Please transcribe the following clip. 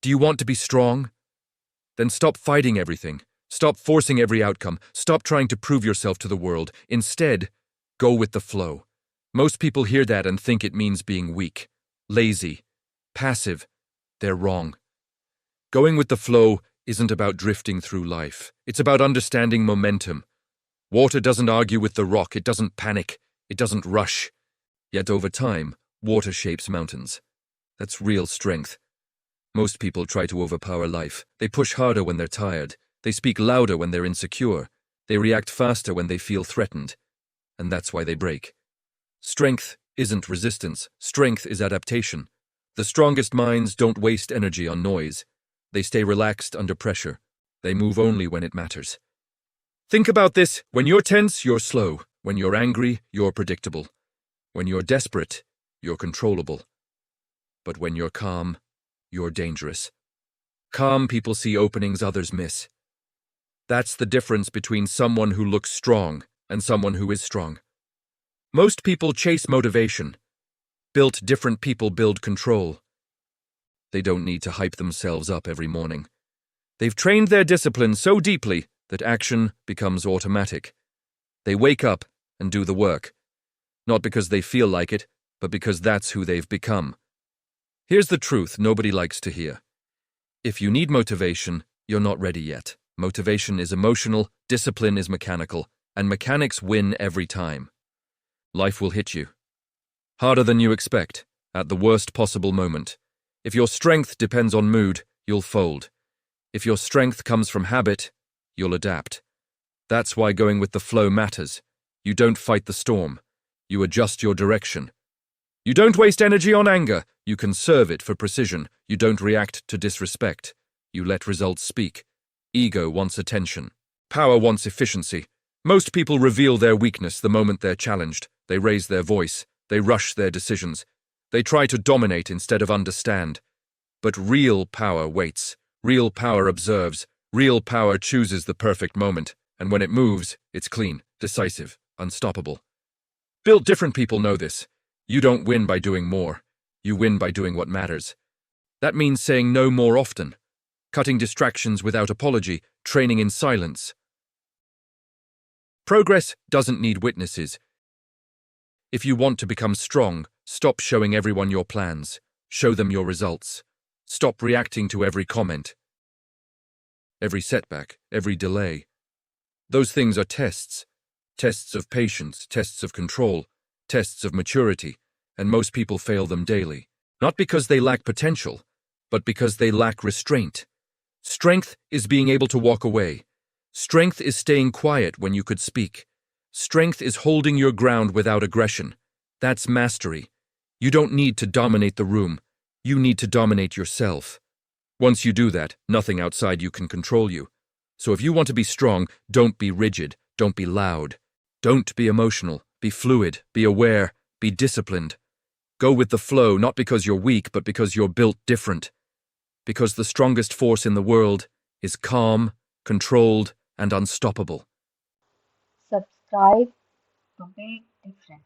Do you want to be strong? Then stop fighting everything. Stop forcing every outcome. Stop trying to prove yourself to the world. Instead, go with the flow. Most people hear that and think it means being weak, lazy, passive. They're wrong. Going with the flow isn't about drifting through life. It's about understanding momentum. Water doesn't argue with the rock. It doesn't panic. It doesn't rush. Yet over time, water shapes mountains. That's real strength. Most people try to overpower life. They push harder when they're tired. They speak louder when they're insecure. They react faster when they feel threatened. And that's why they break. Strength isn't resistance. Strength is adaptation. The strongest minds don't waste energy on noise. They stay relaxed under pressure. They move only when it matters. Think about this. When you're tense, you're slow. When you're angry, you're predictable. When you're desperate, you're controllable. But when you're calm, you're dangerous. Calm people see openings others miss. That's the difference between someone who looks strong and someone who is strong. Most people chase motivation. Built different people build control. They don't need to hype themselves up every morning. They've trained their discipline so deeply that action becomes automatic. They wake up and do the work. Not because they feel like it, but because that's who they've become. Here's the truth nobody likes to hear. If you need motivation, you're not ready yet. Motivation is emotional, discipline is mechanical, and mechanics win every time. Life will hit you. Harder than you expect, at the worst possible moment. If your strength depends on mood, you'll fold. If your strength comes from habit, you'll adapt. That's why going with the flow matters. You don't fight the storm. You adjust your direction. You don't waste energy on anger. You conserve it for precision. You don't react to disrespect. You let results speak. Ego wants attention. Power wants efficiency. Most people reveal their weakness the moment they're challenged. They raise their voice. They rush their decisions. They try to dominate instead of understand. But real power waits. Real power observes. Real power chooses the perfect moment. And when it moves, it's clean, decisive, unstoppable. Built different people know this. You don't win by doing more. You win by doing what matters. That means saying no more often. Cutting distractions without apology, training in silence. Progress doesn't need witnesses. If you want to become strong, stop showing everyone your plans. Show them your results. Stop reacting to every comment, every setback, every delay. Those things are tests. Tests of patience, tests of control, tests of maturity, and most people fail them daily. Not because they lack potential, but because they lack restraint. Strength is being able to walk away. Strength is staying quiet when you could speak. Strength is holding your ground without aggression. That's mastery. You don't need to dominate the room. You need to dominate yourself. Once you do that, nothing outside you can control you. So if you want to be strong, don't be rigid. Don't be loud. Don't be emotional. Be fluid. Be aware. Be disciplined. Go with the flow, not because you're weak, but because you're built different. Because the strongest force in the world is calm, controlled, and unstoppable. Subscribe to Big Difference.